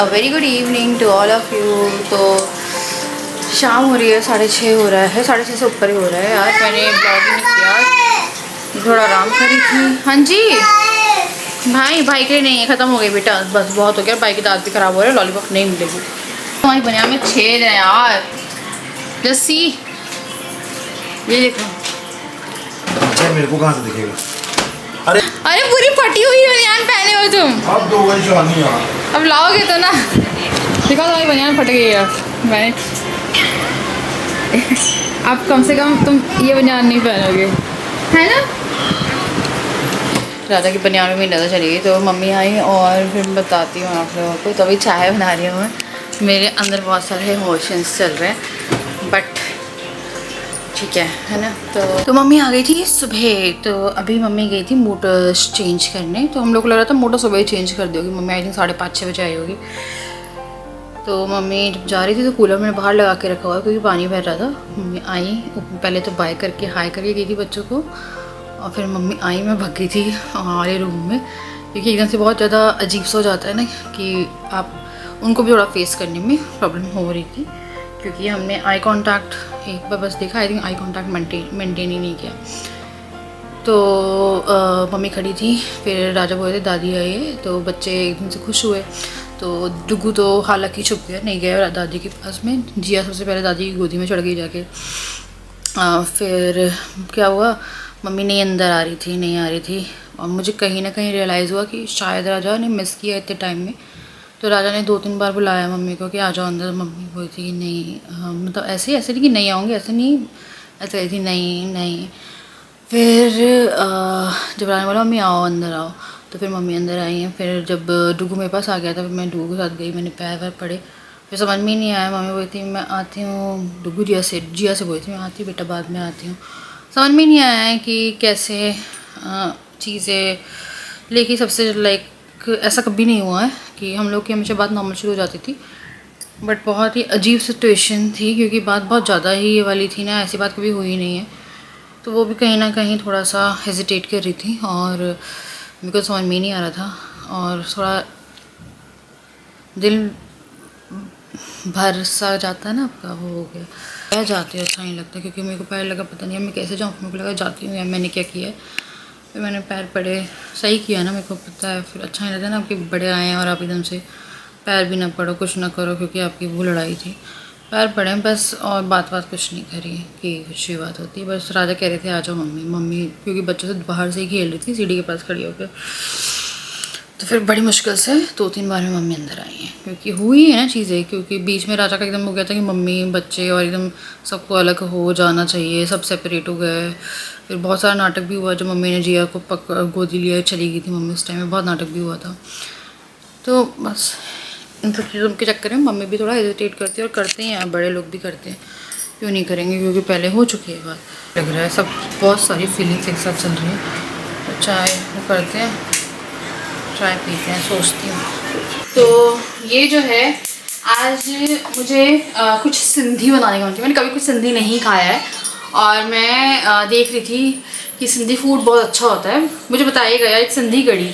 Very good evening to all of you. तो शाम हो रही है, 6:30 हो रहा है, 6:30 से ऊपर ही हो रहा है यार। मैंने ब्लॉग नहीं किया, थोड़ा आराम करी थी। हाँ जी भाई के नहीं है, ख़त्म हो गई बेटा, बस बहुत हो गया। भाई की दांत भी ख़राब हो रहे हैं, लॉलीपॉप नहीं मिलेगी। हमारी बनिया में छेद है यार, जस्सी ये देखो। अच्छा मेरे को कहाँ से दिखेगा? अरे पूरी फटी हुई बनियान पहने हो तुम। अब 2 बजे शादी यार, अब लाओगे तो ना। देखो तुम्हारी बनियान फट गई है। मैंने अब कम से कम तुम ये बनियान नहीं पहनोगे, है ना। राजा की बनियान में नहीं नज़र चली गई, तो मम्मी आई और फिर बताती हूँ आप लोगों को। तो अभी चाय बना रही हूँ मैं। मेरे अंदर बहुत सारे इमोशंस चल रहे हैं, बट ठीक है ना। तो मम्मी आ गई थी सुबह। तो अभी मम्मी गई थी मोटर्स चेंज करने। तो हम लोग को लग रहा था मोटर सुबह ही चेंज कर दोगी मम्मी। आई थिंक 5:30-6 बजे आई होगी। तो मम्मी जब जा रही थी तो कूलर मैंने बाहर लगा के रखा हुआ क्योंकि पानी बह रहा था। मम्मी आई, पहले तो बाय करके हाय करके गई थी बच्चों को, और फिर मम्मी आई, मैं भाग गई थी हमारे रूम में, क्योंकि एकदम से बहुत ज़्यादा अजीब सा हो जाता है ना कि आप उनको भी थोड़ा फेस करने में प्रॉब्लम हो रही थी, क्योंकि हमने आई कांटेक्ट एक बार बस देखा। I think I contact maintain ही नहीं किया। तो मम्मी खड़ी थी, फिर राजा बोले थे दादी आई है, तो बच्चे एकदम से खुश हुए। तो डुगू तो हालांकि छुप गया, नहीं गया दादी के पास में। जिया सबसे पहले दादी की गोदी में चढ़ गई जाके। फिर क्या हुआ, मम्मी नहीं अंदर आ रही थी, नहीं आ रही थी, और मुझे कहीं ना कहीं रियलाइज़ हुआ कि शायद राजा ने मिस किया इतने टाइम में। तो राजा ने 2-3 बार बुलाया मम्मी को कि आ जाओ अंदर। मम्मी बोली थी कि नहीं, मतलब ऐसे नहीं कि नहीं आऊँगी, ऐसे नहीं, ऐसे कही थी नहीं। फिर जब राजा बोला मम्मी आओ अंदर आओ, तो फिर मम्मी अंदर आई हैं। फिर जब डुगू मेरे पास आ गया था, फिर मैं डुगू के साथ गई, मैंने पैर वैर पड़े। फिर समझ में ही नहीं आया। मम्मी बोली थी मैं आती हूँ, डुगू जिया से बोली थी मैं आती हूँ बेटा, बाद में आती हूँ। समझ में नहीं आया है कि कैसे चीज़ें, लेकिन सबसे लाइक ऐसा कभी नहीं हुआ है कि हम लोग की हमेशा बात नॉर्मल शुरू हो जाती थी, बट बहुत ही अजीब सिचुएशन थी क्योंकि बात बहुत ज़्यादा ही ये वाली थी ना, ऐसी बात कभी हुई नहीं है। तो वो भी कहीं ना कहीं थोड़ा सा हेजिटेट कर रही थी और मेरे को समझ में नहीं आ रहा था, और थोड़ा दिल भर सा जाता है ना आपका, वो हो गया। मैं जाती हूँ अच्छा नहीं लगता, क्योंकि मेरे को पैर लगा, पता नहीं मैं कैसे जाऊँ, मेरे को लगा जाती हूँ या मैंने क्या किया है। फिर मैंने पैर पड़े, सही किया ना, मेरे को पता है। फिर अच्छा नहीं लगता ना, आपके बड़े आए हैं और आप एकदम से पैर भी ना पड़ो, कुछ ना करो, क्योंकि आपकी वो लड़ाई थी। पैर पड़े बस, और बात कुछ नहीं करी कि कुछ ही बात होती। बस राजा कह रहे थे आ जाओ मम्मी, क्योंकि बच्चों से बाहर से ही खेल रही थी सीढ़ी के पास खड़ी होकर। तो फिर बड़ी मुश्किल से 2-3 बार में मम्मी अंदर आई हैं, क्योंकि हुई है ना चीज़ें। क्योंकि बीच में राजा का एकदम हो गया था कि मम्मी बच्चे और एकदम सबको अलग हो जाना चाहिए, सब सेपरेट हो गए। फिर बहुत सारा नाटक भी हुआ, जब मम्मी ने जिया को गोदी लिया चली गई थी मम्मी, उस टाइम में बहुत नाटक भी हुआ था। तो बस इन सब चीज़ों के चक्कर में मम्मी भी थोड़ा हेजिटेट करती है, और करते हैं बड़े लोग भी करते हैं, क्यों नहीं करेंगे, क्योंकि पहले हो चुकी है बात। लग रहा है सब बहुत सारी फीलिंग्स एक साथ चल रही हैं। तो चाय वो करते हैं, चाय पीते हैं, सोचती हूँ। तो ये जो है आज मुझे कुछ सिंधी बनाने का मन किया। मैंने कभी कुछ सिंधी नहीं खाया है, और मैं देख रही थी कि सिंधी फूड बहुत अच्छा होता है। मुझे बताइएगा यार, एक सिंधी करी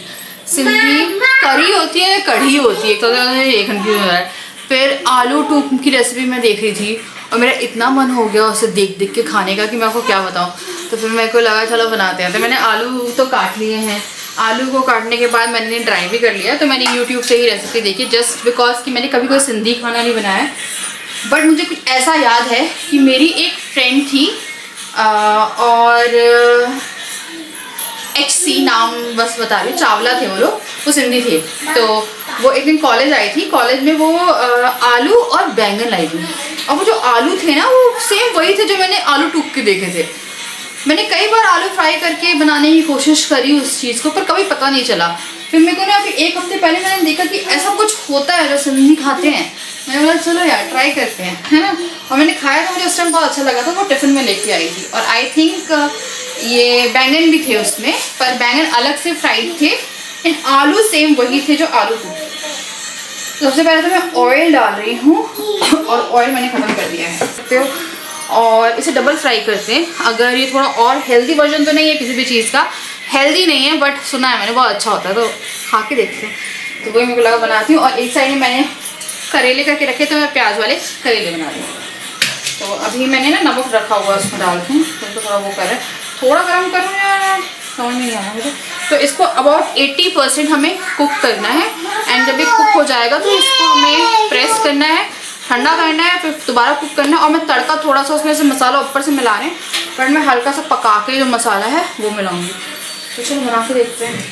होती है, कढ़ी होती है, तो ये कन्फ्यूज हो रहा है। फिर आलू टूप की रेसिपी मैं देख रही थी, और मेरा इतना मन हो गया उसे देख के खाने का कि मैं आपको क्या बताऊँ। तो फिर मेरे को लगा चलो बनाते हैं। तो मैंने आलू तो काट लिए हैं, आलू को काटने के बाद मैंने ड्राई भी कर लिया। तो मैंने यूट्यूब से ही रेसिपी देखी, जस्ट बिकॉज कि मैंने कभी कोई सिंधी खाना नहीं बनाया। बट मुझे कुछ ऐसा याद है कि मेरी एक फ्रेंड थी, और XC नाम बस बता रही, चावला थे वो लोग, वो सिंधी थे। तो वो एक दिन कॉलेज आई थी, कॉलेज में वो आलू और बैंगन लाई थी। और वो जो आलू थे ना, वो सेम वही थे जो मैंने आलू टूक के देखे थे। मैंने कई बार आलू फ्राई करके बनाने की कोशिश करी उस चीज़ को, पर कभी पता नहीं चला। फिर मेरे को ना अभी 1 हफ्ते पहले मैंने देखा कि ऐसा कुछ होता है जो सिंधी खाते हैं। मैंने बोला चलो यार ट्राई करते हैं, है ना। और मैंने खाया था, मुझे उस टाइम बहुत अच्छा लगा था। वो टिफ़िन में लेके आई थी, और आई थिंक ये बैंगन भी थे उसमें, पर बैंगन अलग से फ्राइड थे, एंड आलू सेम वही थे जो आलू टूक। सबसे पहले तो मैं ऑयल डाल रही हूँ, और ऑयल मैंने ख़त्म कर दिया है। और इसे डबल फ्राई करते हैं। अगर ये थोड़ा और हेल्दी वर्जन तो नहीं है किसी भी चीज़ का, हेल्दी नहीं है, बट सुना है मैंने बहुत अच्छा होता है, तो खा के देखते हैं। तो वही मेरे को लगा बनाती हूँ। और एक साइड में मैंने करेले करके रखे थे, मैं प्याज वाले करेले बना रही हूँ। तो अभी मैंने ना नमक रखा हुआ उसमें डाल के, तो थोड़ा वो कर रहा है, थोड़ा गर्म करूँ यार समझ नहीं आ रहा मुझे। तो इसको अबाउट 80% हमें कुक करना है, एंड जब ये कुक हो जाएगा तो इसको हमें प्रेस करना है, ठंडा करना है, फिर दोबारा कुक करना है। और मैं तड़का थोड़ा सा उसमें से मसाला ऊपर से मिला रहे हैं, बट मैं हल्का सा पका के जो मसाला है वो मिलाऊंगी। तो चलो बना के देखते हैं,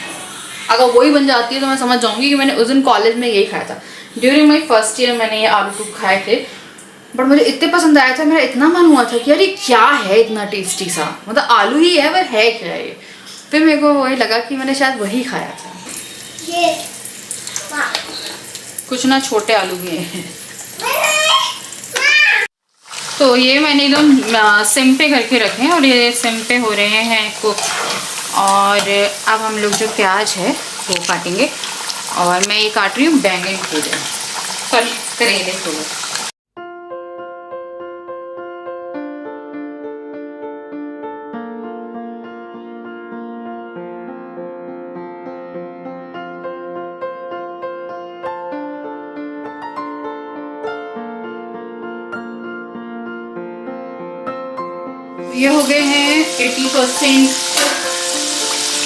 अगर वही बन जाती है तो मैं समझ जाऊँगी कि मैंने उस दिन कॉलेज में यही खाया था। ड्यूरिंग माई फर्स्ट ईयर मैंने ये आलू टूक खाए थे, बट मुझे इतने पसंद आया था, मेरा इतना मन हुआ था कि यार ये क्या है इतना टेस्टी सा, मतलब आलू ही है पर है क्या ये। फिर मेरे को वही लगा कि मैंने शायद वही खाया था। कुछ ना छोटे आलू भी हैं। तो ये मैंने एकदम सिम पे करके रखे हैं और ये सिम पे हो रहे हैं कुक। और अब हम लोग जो प्याज है वो काटेंगे, और मैं ये काट रही हूँ बैंगन के लिए, सॉरी करेले के लिए। ये हो गए हैं 80%,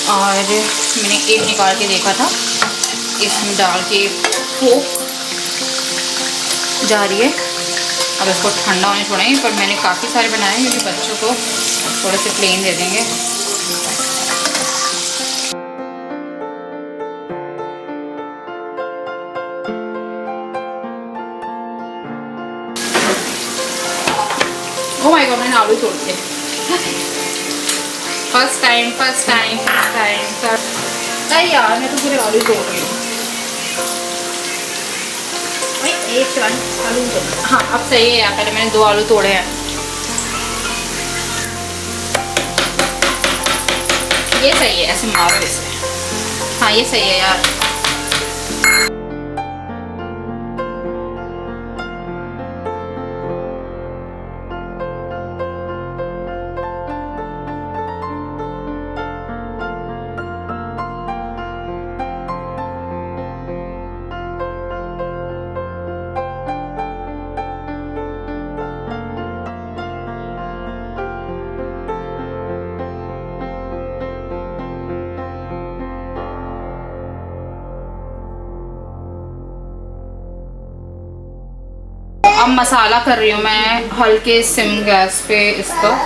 और मैंने एक निकाल के देखा था, इसमें डाल के फूक जा रही है। अब इसको ठंडा होने छोड़ेंगे, पर मैंने काफ़ी सारे बनाए हैं क्योंकि बच्चों को थोड़े से प्लेन दे देंगे। ओह माय गॉड, मैंने आलू तोड़ दिए। First time. अरे यार मैं तो पूरे आलू तोड़ रही हूँ। एक आलू, हाँ अब सही है यार, पहले मैंने 2 आलू तोड़े हैं। ये सही है, ऐसे मारो इसे। हाँ ये सही है यार। अब मसाला कर रही हूँ मैं हल्के सिम गैस पे इसका।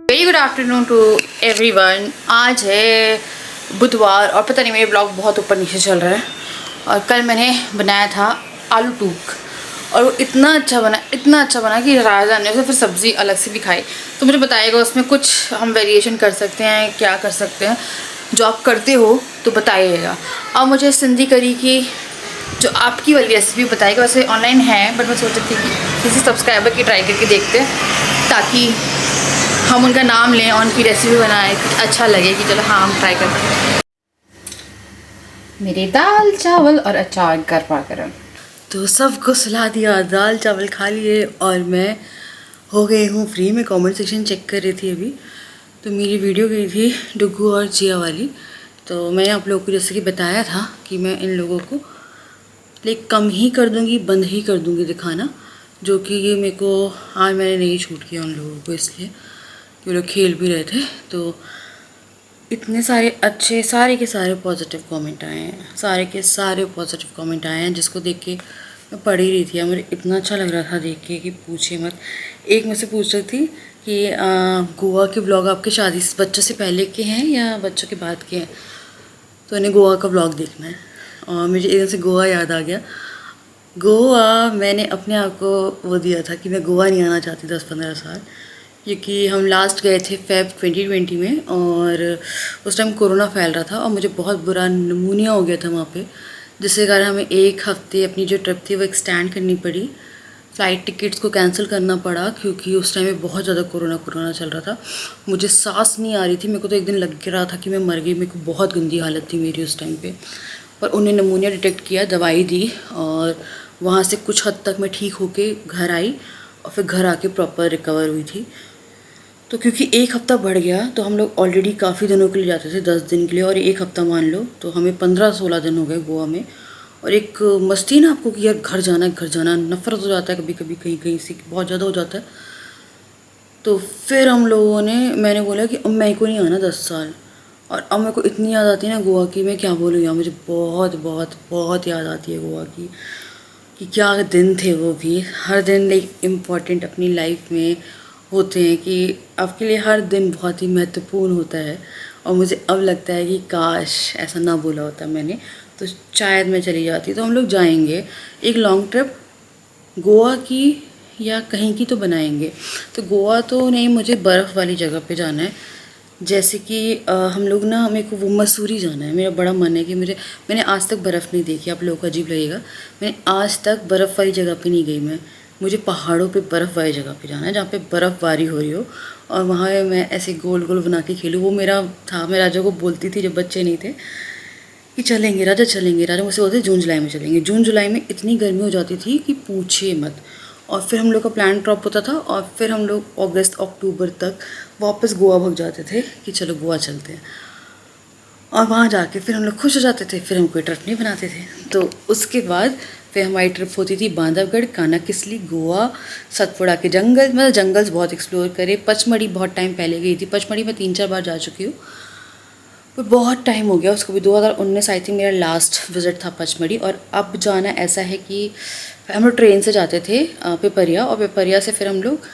Very good afternoon to everyone. आज है बुधवार और पता नहीं मेरे ब्लॉग बहुत ऊपर नीचे चल रहा है। और कल मैंने बनाया था आलू टूक और वो इतना अच्छा बना कि राजा ने उसे फिर सब्ज़ी अलग से भी खाई। तो मुझे बताइएगा उसमें कुछ हम वेरिएशन कर सकते हैं, क्या कर सकते हैं। जो आप करते हो तो बताइएगा। और मुझे सिंधी करी की जो आपकी वाली रेसिपी बताइएगा। वैसे ऑनलाइन है बट मैं सोच रही थी कि किसी सब्सक्राइबर की ट्राई करके देखते हैं ताकि हम उनका नाम लें और उनकी रेसिपी बनाएं, कुछ अच्छा लगे कि चलो हाँ हम ट्राई करते हैं। मेरे दाल चावल और अचार गरम। तो सबको सुला दिया, दाल चावल खा लिए और मैं हो गई हूँ फ्री। में कमेंट सेक्शन चेक कर रही थी अभी, तो मेरी वीडियो गई थी डुगू और जिया वाली। तो मैंने आप लोगों को जैसे कि बताया था कि मैं इन लोगों को लाइक कम ही कर दूँगी, बंद ही कर दूँगी दिखाना, जो कि ये मेरे को आज मैंने नहीं शूट किया उन लोगों को, इसलिए कि वो लोग खेल भी रहे थे। तो इतने सारे अच्छे सारे के सारे पॉजिटिव कमेंट आए हैं, सारे के सारे पॉजिटिव कमेंट आए हैं, जिसको देख के मैं पढ़ ही रही थी। मुझे इतना अच्छा लग रहा था देख के कि पूछिए मत। एक मुझसे पूछ रही थी कि गोवा के ब्लॉग आपके शादी बच्चों से पहले के हैं या बच्चों के बाद के हैं, तो इन्हें गोवा का ब्लॉग देखना है। और मुझे एकदम से गोवा याद आ गया। गोवा मैंने अपने आप को वो दिया था कि मैं गोवा नहीं आना चाहती 10-15 साल, क्योंकि हम लास्ट गए थे फेब 2020 में और उस टाइम कोरोना फैल रहा था और मुझे बहुत बुरा निमोनिया हो गया था वहाँ पे, जिसके कारण हमें 1 हफ्ते अपनी जो ट्रिप थी वो एक्सटेंड करनी पड़ी फ़्लाइट टिकट्स को कैंसिल करना पड़ा क्योंकि उस टाइम में बहुत ज़्यादा कोरोना चल रहा था। मुझे सांस नहीं आ रही थी, मेरे को तो एक दिन लग रहा था कि मैं मर गई। मेरे को बहुत गंदी हालत थी मेरी उस टाइम पे, पर उन्हें निमोनिया डिटेक्ट किया, दवाई दी और वहाँ से कुछ हद तक मैं ठीक होके घर आई और फिर घर आके प्रॉपर रिकवर हुई थी। तो क्योंकि एक हफ़्ता बढ़ गया तो हम लोग ऑलरेडी काफ़ी दिनों के लिए जाते थे, 10 दिन के लिए, और एक हफ़्ता मान लो तो हमें 15-16 दिन हो गए गोवा में। और एक मस्ती ना आपको कि यार घर जाना, नफरत हो जाता है कभी कभी, कहीं कहीं से बहुत ज़्यादा हो जाता है। तो फिर हम लोगों ने, मैंने बोला कि अब मेरे को नहीं आना 10 साल, और अब मेरे को इतनी याद आती है ना गोवा की, मैं क्या बोलूँ यार, मुझे बहुत बहुत बहुत याद आती है गोवा की, कि क्या दिन थे वो भी। हर दिन लाइक इम्पॉर्टेंट अपनी लाइफ में होते हैं, कि आपके लिए हर दिन बहुत ही महत्वपूर्ण होता है। और मुझे अब लगता है कि काश ऐसा ना बोला होता मैंने, तो शायद मैं चली जाती। तो हम लोग जाएंगे एक लॉन्ग ट्रिप गोवा की या कहीं की तो बनाएंगे। तो गोवा तो नहीं, मुझे बर्फ़ वाली जगह पे जाना है, जैसे कि हम लोग ना, मेरे को वो मसूरी जाना है। मेरा बड़ा मन है कि मैंने आज तक बर्फ़ नहीं देखी, आप लोगों को अजीब लगेगा, मैंने आज तक बर्फ़ वाली जगह पे नहीं गई मैं। मुझे पहाड़ों पे बर्फ़ वाली जगह पे जाना है जहाँ पे बर्फ़बारी हो रही हो, और वहाँ मैं ऐसे गोल गोल बना के खेलूँ। वो मेरा था, मैं राजा को बोलती थी जब बच्चे नहीं थे कि चलेंगे राजा, चलेंगे राजा। मुझसे बोलते जून जुलाई में चलेंगे। जून जुलाई में इतनी गर्मी हो जाती थी कि पूछिए मत। और फिर हम लोग का प्लान ड्रॉप होता था, और फिर हम लोग अगस्त अक्टूबर तक वापस गोवा भाग जाते थे कि चलो गोवा चलते हैं। और वहाँ जाके फिर हम लोग खुश हो जाते थे, फिर हम कोई ट्रिप नहीं बनाते थे। तो उसके बाद फिर हमारी ट्रिप होती थी बांधवगढ़, कानाकिसली, गोवा, सतपुड़ा के जंगल, मतलब जंगल्स बहुत एक्सप्लोर करे। पचमढ़ी बहुत टाइम पहले गई थी, पचमढ़ी मैं 3-4 बार जा चुकी हूँ, पर बहुत टाइम हो गया उसको भी। 2019 आई थिंक मेरा लास्ट विज़िट था पचमढ़ी। और अब जाना ऐसा है कि हम लोग ट्रेन से जाते थे पिपरिया, और पिपरिया से फिर हम लोग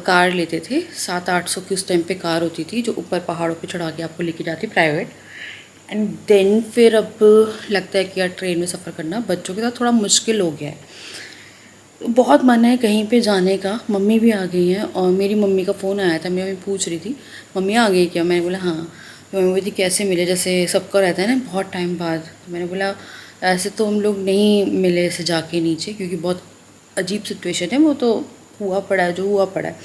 कार लेते थे। 700-800 की उस टाइम पे कार होती थी, जो ऊपर पहाड़ों पे चढ़ा के आपको लेके जाती, प्राइवेट। एंड देन फिर अब लगता है कि यार ट्रेन में सफ़र करना बच्चों के साथ थोड़ा मुश्किल हो गया है। बहुत मन है कहीं पे जाने का। मम्मी भी आ गई हैं, और मेरी मम्मी का फ़ोन आया था, मेरी मम्मी पूछ रही थी मम्मी आ गई क्या। मैंने बोला हाँ। तो मम्मी बोली कैसे मिले, जैसे सबका रहता है ना बहुत टाइम बाद। तो मैंने बोला ऐसे तो हम लोग नहीं मिले ऐसे जाके नीचे, क्योंकि बहुत अजीब सिचुएशन है, वो तो हुआ पड़ा है जो हुआ पड़ा है।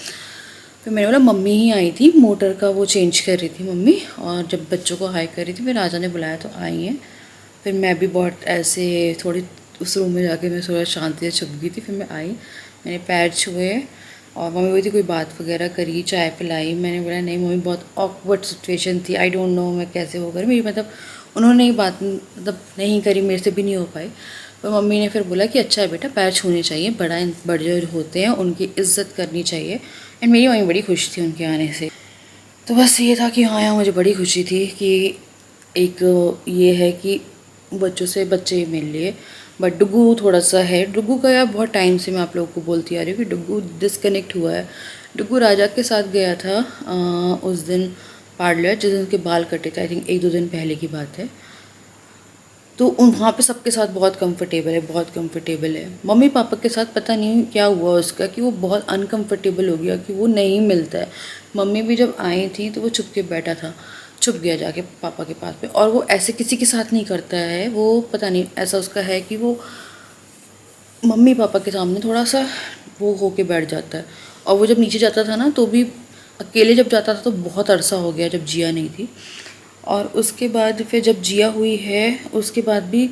फिर मैंने बोला मम्मी ही आई थी, मोटर का वो चेंज कर रही थी मम्मी, और जब बच्चों को हाई कर रही थी फिर राजा ने बुलाया तो आई हैं। फिर मैं भी बहुत ऐसे थोड़ी उस रूम में जाके मैं थोड़ा शांति से छुप गई थी। फिर मैं आई, मैंने पैर छुए, और मम्मी बोली थी कोई बात वगैरह करी, चाय पिलाई। मैंने बोला नहीं मम्मी, बहुत ऑकवर्ड सिचुएशन थी, आई डोंट नो मैं कैसे वो करी। मेरी मतलब उन्होंने ये बात मतलब नहीं करी, मेरे से भी नहीं हो पाई। पर मम्मी ने फिर बोला कि अच्छा है बेटा, पैर छूने चाहिए, बड़े होते हैं उनकी इज़्ज़त करनी चाहिए। एंड मेरी मम्मी बड़ी खुश थी उनके आने से। तो बस ये था कि हाँ यार मुझे बड़ी खुशी थी कि एक ये है कि बच्चों से बच्चे मिल लिए। बट डुग्गू थोड़ा सा है, डुग्गू का यार बहुत टाइम से मैं आप लोगों को बोलती आ रही हूँ कि डुग्गू डिस्कनेक्ट हुआ है। डुग्गू राजा के साथ गया था उस दिन पार्लर, जिस दिन उनके बाल कटे थे, आई थिंक 1-2 दिन पहले की बात है। तो वहाँ पे सबके साथ बहुत कंफर्टेबल है, बहुत कंफर्टेबल है। मम्मी पापा के साथ पता नहीं क्या हुआ उसका, कि वो बहुत अनकंफर्टेबल हो गया, कि वो नहीं मिलता है। मम्मी भी जब आई थी तो वो छुप के बैठा था, छुप गया जाके पापा के पास में। और वो ऐसे किसी के साथ नहीं करता है, वो पता नहीं ऐसा उसका है कि वो मम्मी पापा के सामने थोड़ा सा वो होके बैठ जाता है। और वो जब नीचे जाता था ना तो भी अकेले जब जाता था तो बहुत अरसा हो गया जब जिया नहीं थी। और उसके बाद फिर जब जिया हुई है उसके बाद भी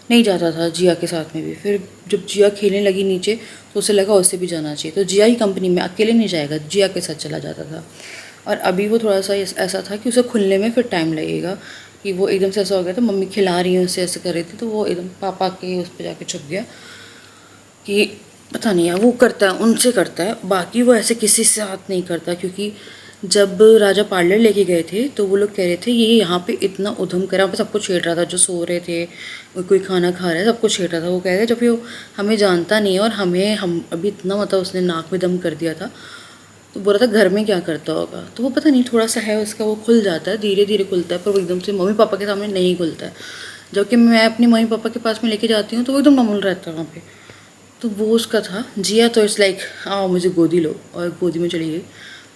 नहीं जाता था जिया के साथ में भी। फिर जब जिया खेलने लगी नीचे तो उसे लगा उसे भी जाना चाहिए, तो जिया ही कंपनी में, अकेले नहीं जाएगा, जिया के साथ चला जाता था। और अभी वो थोड़ा सा ऐसा था कि उसे खुलने में फिर टाइम लगेगा, कि वो एकदम से ऐसा हो गया था, मम्मी खिला रही है उसे ऐसे कर रही थी, तो वो एकदम पापा के उस पर जाके छुप गया। कि पता नहीं है वो करता है, उनसे करता है, बाकी वो ऐसे किसी से साथ नहीं करता। क्योंकि जब राजा पार्लर लेके गए थे तो वो लोग कह रहे थे ये यहाँ पे इतना उधम करा, पे सबको छेड़ रहा था, जो सो रहे थे, कोई खाना खा रहा है, सबको छेड़ रहा था। वो कह रहे जब ये हमें जानता नहीं है और हम अभी इतना मतलब उसने नाक में दम कर दिया था, तो बोल रहा था घर में क्या करता होगा। तो वो पता नहीं थोड़ा सा है उसका, वो खुल जाता है, धीरे धीरे खुलता है, पर वो एकदम से मम्मी पापा के सामने नहीं खुलता है। जबकि मैं अपनी मम्मी पापा के पास में लेके जाती हूँ तो वो एकदम नॉर्मल रहता है वहाँ पे। तो वो उसका था। जिया तो इट्स लाइक आओ मुझे गोदी लो, और गोदी में चली गई।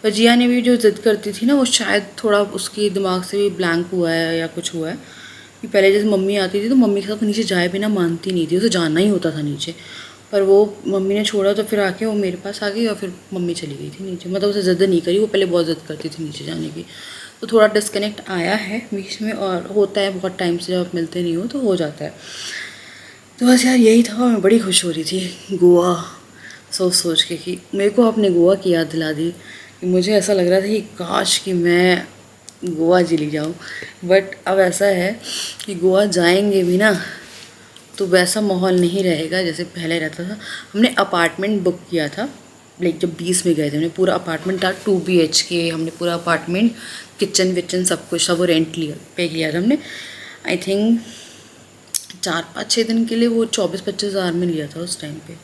पर जिया ने भी जो ज़िद करती थी ना, वो शायद थोड़ा उसके दिमाग से भी ब्लैंक हुआ है या कुछ हुआ है, कि पहले जैसे मम्मी आती थी तो मम्मी के साथ नीचे जाए बिना मानती नहीं थी, उसे जाना ही होता था नीचे। पर वो मम्मी ने छोड़ा तो फिर आके वो मेरे पास आ गई और फिर मम्मी चली गई थी नीचे। मतलब उसे ज़िद नहीं करी, वो पहले बहुत ज़िद करती थी नीचे जाने की। तो थोड़ा डिस्कनेक्ट आया है बीच में, और होता है बहुत टाइम से जब आप मिलते नहीं हो तो हो जाता है। तो बस यार यही था, मैं बड़ी खुश हो रही थी गोवा सोच के कि मेरे को आपने गोवा की याद दिला दी। कि मुझे ऐसा लग रहा था कि काश कि मैं गोवा चली जाऊँ, बट अब ऐसा है कि गोवा जाएंगे भी ना तो वैसा माहौल नहीं रहेगा जैसे पहले रहता था। हमने अपार्टमेंट बुक किया था, लाइक जब 20 में गए थे हमने, पूरा अपार्टमेंट था 2 BHK, हमने पूरा अपार्टमेंट किचन विचन सब कुछ सब रेंट लिया पे किया था हमने। आई थिंक 4-5-6 दिन के लिए वो 24-25 हज़ार में लिया था उस टाइम पे।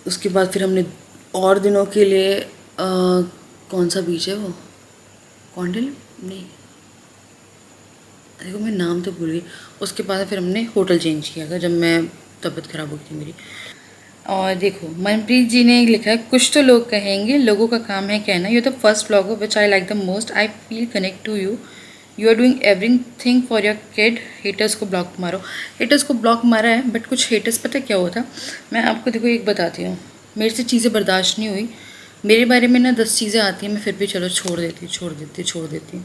उसके बाद फिर हमने और दिनों के लिए कौन सा बीच है वो, कॉन्डिल नहीं, देखो मैं नाम तो भूल गई। उसके बाद फिर हमने होटल चेंज किया था जब मैं तबीयत ख़राब हो गई थी मेरी। और देखो मनप्रीत जी ने लिखा है, कुछ तो लोग कहेंगे लोगों का काम है कहना, you the first blogger which I like the most, I feel connect to you, you are doing everything for your kid. Haters को ब्लॉक मारो। हेटर्स को ब्लॉक मारा है, बट कुछ हेटर्स पता क्या हुआ था, मैं आपको देखो एक बताती हूँ। मेरे से चीज़ें बर्दाश्त नहीं हुई, मेरे बारे में ना 10 चीज़ें आती हैं, मैं फिर भी चलो छोड़ देती।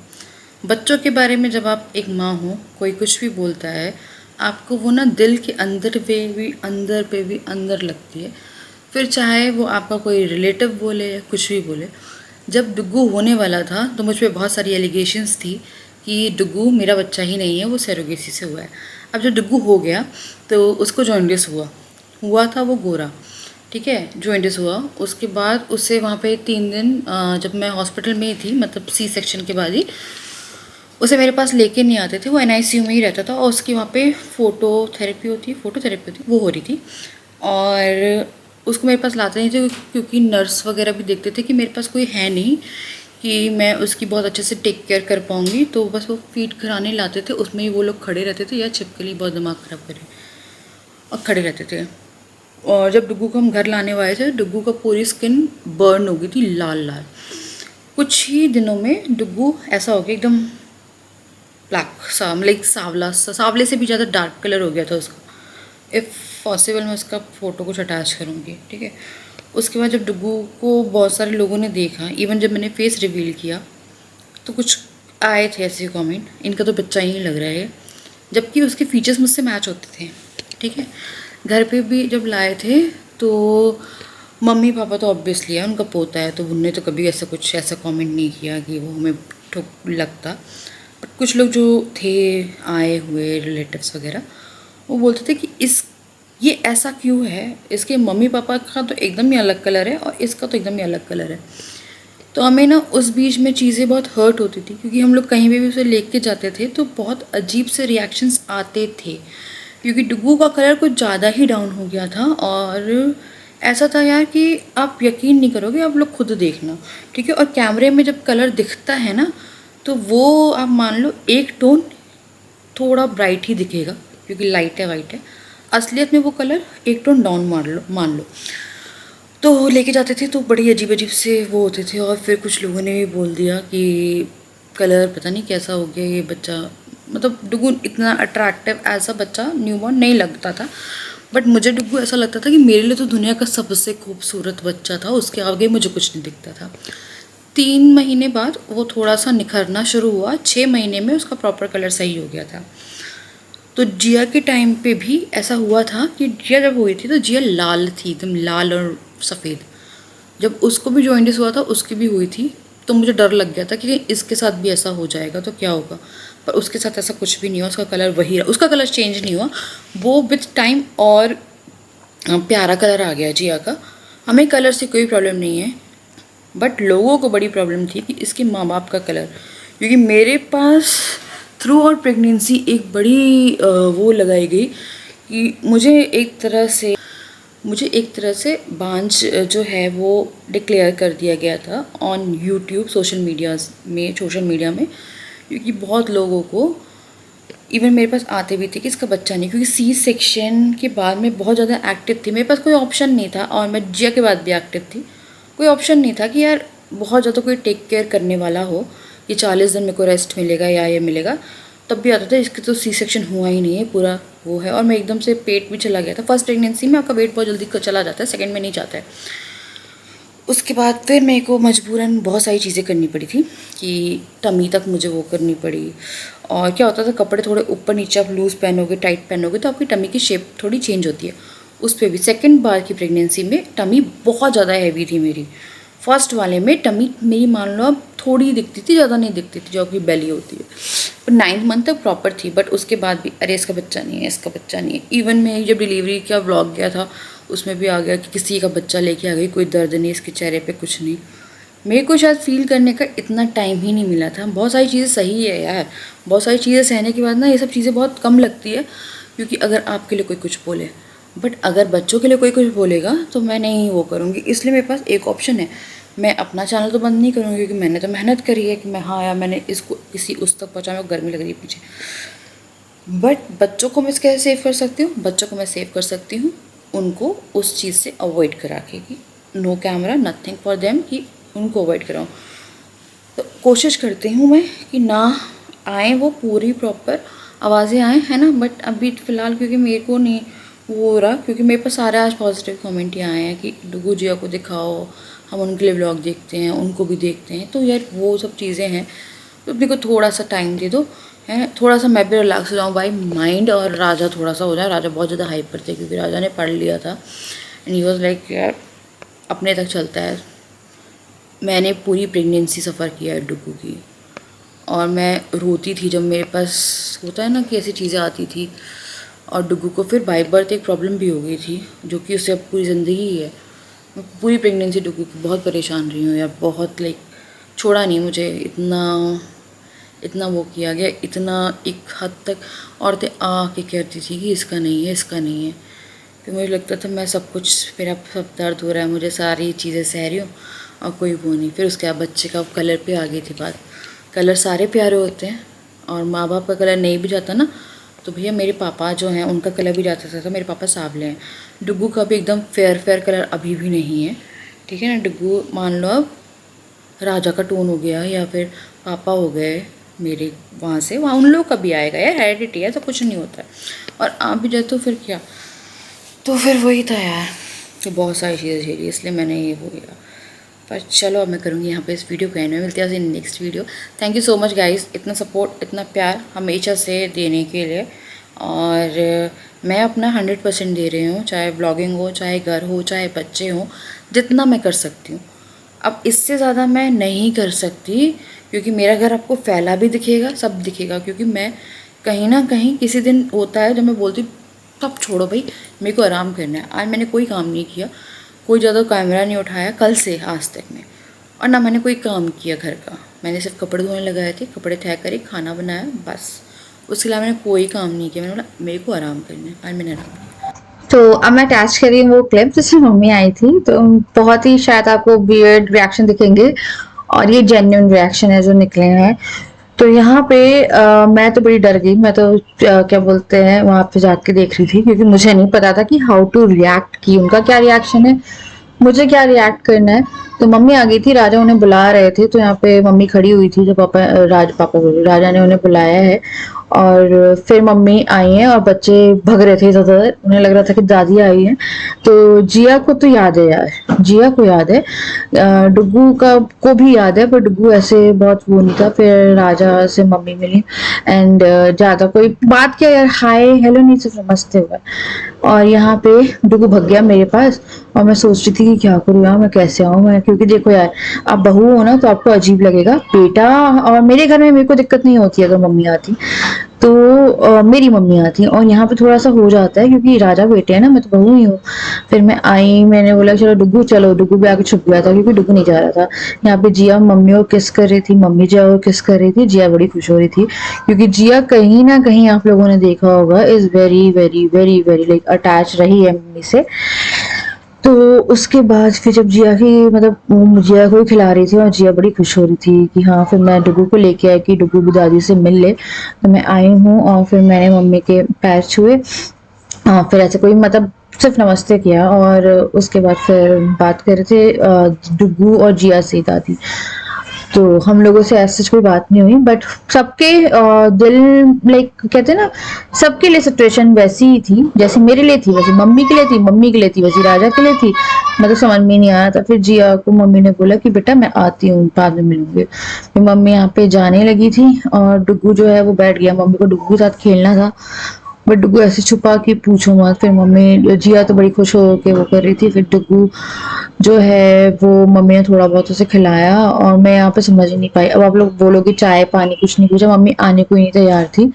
बच्चों के बारे में जब आप एक माँ हो, कोई कुछ भी बोलता है आपको वो ना दिल के अंदर पे भी अंदर लगती है। फिर चाहे वो आपका कोई रिलेटिव बोले या कुछ भी बोले। जब डुग्गू होने वाला था तो मुझ पर बहुत सारी एलिगेशंस थी कि डुग्गू मेरा बच्चा ही नहीं है, वो सरोगेसी से हुआ है। अब जब डुग्गू हो गया तो उसको जॉन्डिस हुआ था, वो गोरा, ठीक है, जॉन्डिस हुआ। उसके बाद उससे वहाँ पे 3 दिन जब मैं हॉस्पिटल में ही थी, मतलब C-सेक्शन के बाद ही उसे मेरे पास लेके नहीं आते थे, वो NICU में ही रहता था। और उसकी वहाँ पे फोटोथेरेपी होती वो हो रही थी। और उसको मेरे पास लाते नहीं थे क्योंकि नर्स वगैरह भी देखते थे कि मेरे पास कोई है नहीं कि मैं उसकी बहुत अच्छे से टेक केयर कर पाऊँगी, तो बस वो फीड कराने लाते थे। उसमें ही वो लोग खड़े रहते थे या छिपकली बहुत दिमाग ख़राब करे और खड़े रहते थे। और जब डुग्गू को हम घर लाने वाले थे, डुग्गू का पूरी स्किन बर्न हो गई थी, लाल। कुछ ही दिनों में डुग्गू ऐसा हो गया एकदम ब्लैक सा, लाइक सांवले से भी ज़्यादा डार्क कलर हो गया था उसका। इफ़ पॉसिबल मैं उसका फ़ोटो कुछ अटैच करूँगी, ठीक है। उसके बाद जब डुग्गू को बहुत सारे लोगों ने देखा, इवन जब मैंने फेस रिवील किया तो कुछ आए थे ऐसे कमेंट, इनका तो बच्चा ही नहीं लग रहा है, जबकि उसके फीचर्स मुझसे मैच होते थे, ठीक है। घर पे भी जब लाए थे तो मम्मी पापा तो ऑब्वियसली है, उनका पोता है, तो उनने तो कभी ऐसा कमेंट नहीं किया कि वो हमें ठुक लगता। बट कुछ लोग जो थे आए हुए रिलेटिव्स वगैरह, वो बोलते थे कि ये ऐसा क्यों है, इसके मम्मी पापा का तो एकदम ही अलग कलर है और इसका तो एकदम ही अलग कलर है। तो हमें ना उस बीच में चीज़ें बहुत हर्ट होती थी क्योंकि हम लोग कहीं भी उसे लेके जाते थे तो बहुत अजीब से रिएक्शंस आते थे क्योंकि डुग्गू का कलर कुछ ज़्यादा ही डाउन हो गया था। और ऐसा था यार कि आप यकीन नहीं करोगे, आप लोग खुद देखना, ठीक है। और कैमरे में जब कलर दिखता है ना तो वो आप मान लो एक टोन थोड़ा ब्राइट ही दिखेगा क्योंकि लाइट है, वाइट है। असलियत में वो कलर एक टोन डाउन मान लो। तो लेके जाते थे तो बड़ी अजीब से वो होते थे। और फिर कुछ लोगों ने भी बोल दिया कि कलर पता नहीं कैसा हो गया ये बच्चा, मतलब डुग्गू इतना अट्रैक्टिव ऐसा बच्चा न्यूबॉर्न नहीं लगता था। बट मुझे डुग्गू ऐसा लगता था कि मेरे लिए तो दुनिया का सबसे खूबसूरत बच्चा था, उसके आगे मुझे कुछ नहीं दिखता था। 3 महीने बाद वो थोड़ा सा निखरना शुरू हुआ, 6 महीने में उसका प्रॉपर कलर सही हो गया था। तो जिया के टाइम पे भी ऐसा हुआ था कि जिया जब हुई थी तो जिया लाल थी, एकदम लाल और सफ़ेद। जब उसको भी जॉइंडिस हुआ था उसकी भी हुई थी, तो मुझे डर लग गया था कि इसके साथ भी ऐसा हो जाएगा तो क्या होगा। पर उसके साथ ऐसा कुछ भी नहीं हुआ, उसका कलर वही रहा, उसका कलर चेंज नहीं हुआ, वो विथ टाइम और प्यारा कलर आ गया जिया का। हमें कलर से कोई प्रॉब्लम नहीं है, बट लोगों को बड़ी प्रॉब्लम थी कि इसके माँ बाप का कलर। क्योंकि मेरे पास थ्रू आउट प्रेगनेंसी एक बड़ी वो लगाई गई कि मुझे एक तरह से बांझ जो है वो डिक्लेयर कर दिया गया था ऑन यूट्यूब सोशल मीडिया में। क्योंकि बहुत लोगों को, इवन मेरे पास आते भी थे कि इसका बच्चा नहीं, क्योंकि C-सेक्शन के बाद मैं बहुत ज़्यादा एक्टिव थी, मेरे पास कोई ऑप्शन नहीं था। और मैं जिया के बाद भी एक्टिव थी, कोई ऑप्शन नहीं था कि यार बहुत ज़्यादा कोई टेक केयर करने वाला हो कि 40 दिन मेरे को रेस्ट मिलेगा या ये मिलेगा। तब भी आता था इसके तो C-सेक्शन हुआ ही नहीं है, पूरा वो है। और मैं एकदम से पेट भी चला गया था। फर्स्ट प्रेगनेंसी में आपका वेट बहुत जल्दी चला जाता है, सेकंड में नहीं जाता है। उसके बाद फिर मेरे को मजबूरन बहुत सारी चीज़ें करनी पड़ी थी कि टमी तक मुझे वो करनी पड़ी। और क्या होता था, कपड़े थोड़े ऊपर नीचे आप लूज़ पहनोगे, टाइट पहनोगे तो आपकी टमी की शेप थोड़ी चेंज होती है। उस पर भी सेकंड बार की प्रेगनेंसी में टमी बहुत ज़्यादा हैवी थी मेरी। फर्स्ट वाले में टमी मेरी मान लो अब थोड़ी दिखती थी, ज़्यादा नहीं दिखती थी, जो आपकी बेली होती है। पर 9th मंथ तक प्रॉपर थी, बट उसके बाद भी अरे इसका बच्चा नहीं है, इसका बच्चा नहीं है। इवन मैं जब डिलीवरी का व्लॉग गया था उसमें भी आ गया कि किसी का बच्चा लेके आ गई, कोई दर्द नहीं, इसके चेहरे पे कुछ नहीं। मेरे को शायद फील करने का इतना टाइम ही नहीं मिला था। बहुत सारी चीज़ें सही है यार, बहुत सारी चीज़ें सहने के बाद ना ये सब चीज़ें बहुत कम लगती है, क्योंकि अगर आपके लिए कोई कुछ बोले, बट अगर बच्चों के लिए कोई कुछ बोलेगा तो मैं नहीं वो करूँगी। इसलिए मेरे पास एक ऑप्शन है, मैं अपना चैनल तो बंद नहीं करूँगी, क्योंकि मैंने तो मेहनत करी है कि मैं हाँ यार मैंने इसको किसी उस तक पहुँचा, मेरे को गर्मी लग रही है पीछे। बट बच्चों को मैं कैसे सेव कर सकती हूँ? बच्चों को मैं सेव कर सकती हूँ उनको उस चीज़ से अवॉइड करा के, कि no camera nothing for them, कि उनको अवॉइड कराऊँ। तो कोशिश करती हूँ मैं कि ना आए वो पूरी प्रॉपर आवाज़ें आएँ, है ना। बट अभी फ़िलहाल क्योंकि मेरे को नहीं वो हो रहा, क्योंकि मेरे पास सारे आज पॉजिटिव कमेंट ही आए हैं कि डुगू जिया को दिखाओ, हम उनके लिए व्लॉग देखते हैं, उनको भी देखते हैं। तो यार वो सब चीज़ें हैं, तो अपने को थोड़ा सा टाइम दे दो, है थोड़ा सा मैं भी रिलैक्स हो जाऊँ भाई माइंड, और राजा थोड़ा सा हो जाए। राजा बहुत ज़्यादा हाइपर थे, क्योंकि राजा ने पढ़ लिया था एंड ही वाज लाइक यार अपने तक चलता है। मैंने पूरी प्रेगनेंसी सफ़र किया है डुगू की, और मैं रोती थी जब मेरे पास होता है ना कि ऐसी चीज़ें आती थी। और डुगू को फिर बाय बर्थ एक प्रॉब्लम भी हो गई थी, जो कि उससे अब पूरी ज़िंदगी ही है। मैं पूरी प्रेगनेंसी डुगू की बहुत परेशान रही हूँ यार, बहुत लाइक छोड़ा नहीं मुझे, इतना वो किया गया, इतना एक हद तक औरतें आके कहती थी कि इसका नहीं है, इसका नहीं है। फिर मुझे लगता था मैं सब कुछ, मेरा सब दर्द हो रहा है, मुझे सारी चीज़ें सह रही हूँ और कोई वो नहीं। फिर उसके बाद बच्चे का कलर पे आ गई थी बात। कलर सारे प्यारे होते हैं, और माँ बाप का कलर नहीं भी जाता ना, तो भैया मेरे पापा जो हैं उनका कलर भी जाता था, तो मेरे पापा सांवले हैं। डुगू का भी एकदम फेयर कलर अभी भी नहीं है, ठीक है ना। डुगू मान लो अब राजा का टोन हो गया, या फिर पापा हो गए मेरे, वहाँ से वहाँ उन लोग का भी आएगा यार, हेरिडिटी है तो कुछ नहीं होता है। और आप भी जाए तो फिर क्या, तो फिर वही था यार कि बहुत सारी चीज़ें झेली, इसलिए मैंने ये हो गया। पर चलो अब मैं करूँगी यहाँ पे इस वीडियो को एंड में, मिलते हैं next video. Thank you so much guys, इतना सपोर्ट इतना प्यार हमेशा से देने के लिए। और मैं अपना 100% दे रही हूँ, चाहे ब्लॉगिंग हो, चाहे घर हो, चाहे बच्चे हों, जितना मैं कर सकती हूँ। अब इससे ज़्यादा मैं नहीं कर सकती, क्योंकि मेरा घर आपको फैला भी दिखेगा, सब दिखेगा। क्योंकि मैं कहीं ना कहीं किसी दिन होता है जब मैं बोलती हूँ तब छोड़ो भाई, मेरे को आराम करना है। आज मैंने कोई काम नहीं किया, कोई ज़्यादा कैमरा नहीं उठाया कल से आज तक में, और ना मैंने कोई काम किया घर का। मैंने सिर्फ कपड़े धोने लगाए थे, कपड़े तय करे, खाना बनाया, बस। उसके अलावा मैंने कोई काम नहीं किया। मैंने बोला मेरे को आराम करना है, आज मैंने आराम किया। तो अब मैं अटैच कर रही हूँ वो क्लिप जिसमें मम्मी आई थी। तो बहुत ही शायद आपको वियर्ड रिएक्शन दिखेंगे, और ये जेन्युइन रिएक्शन है जो निकले हैं। तो यहाँ पे मैं तो बड़ी डर गई। मैं तो क्या बोलते हैं वहां पे जाके देख रही थी, क्योंकि मुझे नहीं पता था कि हाउ टू रिएक्ट, की उनका क्या रिएक्शन है, मुझे क्या रिएक्ट करना है। तो मम्मी आ गई थी, राजा उन्हें बुला रहे थे, तो यहाँ पे मम्मी खड़ी हुई थी जब पापा बोले राजा ने उन्हें बुलाया है। और फिर मम्मी आई हैं और बच्चे भग रहे थे इधर उधर, उन्हें लग रहा था कि दादी आई है। तो जिया को तो याद है यार, जिया को याद है, डुगू का को भी याद है, पर डुगू ऐसे बहुत वो नहीं था। फिर राजा से मम्मी मिली एंड ज्यादा कोई बात क्या यार, हाय हेलो नहीं, सिर्फ नमस्ते हुआ। और यहाँ पे डुगू भग गया मेरे पास, और मैं सोच रही थी कि क्या करूँ यार, मैं कैसे आऊँ मैं, क्योंकि देखो यार आप बहू हो ना तो आपको अजीब लगेगा बेटा। और मेरे घर में मेरे को दिक्कत नहीं होती अगर मम्मी आती, तो मेरी मम्मी आती। और यहाँ पे थोड़ा सा हो जाता है क्योंकि राजा बेटे है ना, मैं तो बहू ही हूँ। फिर मैं आई, मैंने बोला चलो डुगू चलो, डुगू भी आके छुप गया था क्योंकि डुगू नहीं जा रहा था। यहाँ पे जिया मम्मी और किस कर रही थी, मम्मी जिया और किस कर रही थी। जिया बड़ी खुश हो रही थी क्योंकि जिया कहीं ना कहीं आप लोगों ने देखा होगा is very very very very like attach रही है मम्मी से। तो उसके बाद फिर जब जिया की मतलब जिया को ही खिला रही थी और जिया बड़ी खुश हो रही थी कि हाँ, फिर मैं डुगू को लेके आई कि डुगू भी दादी से मिल ले। तो मैं आई हूँ और फिर मैंने मम्मी के पैर छुए, फिर ऐसे कोई मतलब सिर्फ नमस्ते किया, और उसके बाद फिर बात कर रहे थे डुगू और जिया से दादी। तो हम लोगों से ऐसे कोई बात नहीं हुई, बट सबके दिल, लाइक कहते हैं ना, सबके लिए सिचुएशन वैसी ही थी जैसे मेरे लिए थी, वैसे मम्मी के लिए थी, मम्मी के लिए थी वैसे राजा के लिए थी। मतलब समझ में नहीं आया था। फिर जिया को मम्मी ने बोला कि बेटा मैं आती हूँ, बाद में मिलूंगी। फिर मम्मी यहाँ पे जाने लगी थी और डुग्गू जो है वो बैठ गया। मम्मी को डुग्गू के साथ खेलना था, बट डुग्गू ऐसे छुपा के पूछो मत। फिर मम्मी, जिया तो बड़ी खुश हो के वो कर रही थी। फिर डुग्गू जो है वो मम्मी ने थोड़ा बहुत उसे खिलाया और मैं यहाँ पे समझ ही नहीं पाई। अब आप लोग बोलोगे चाय पानी कुछ नहीं पूछा, मम्मी आने को ही नहीं तैयार थी।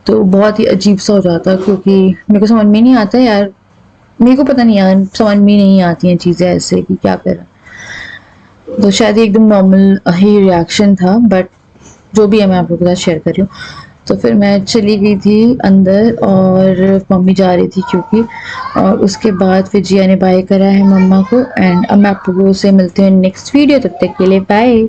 तो बहुत ही अजीब सा हो जाता, क्योंकि मेरे को समझ में नहीं आता यार, मेरे को पता नहीं यार, समझ में नहीं आती हैं चीजें ऐसे कि क्या करें। तो शायद ये एकदम नॉर्मल ही रिएक्शन था, बट जो भी है मैं आप लोगों के साथ शेयर कर रही हूँ। तो फिर मैं चली गई थी अंदर और मम्मी जा रही थी क्योंकि, और उसके बाद फिर जिया ने बाय करा है मम्मा को। एंड अब मैं आप लोगों से मिलते हैं नेक्स्ट वीडियो, तब तक के लिए बाय।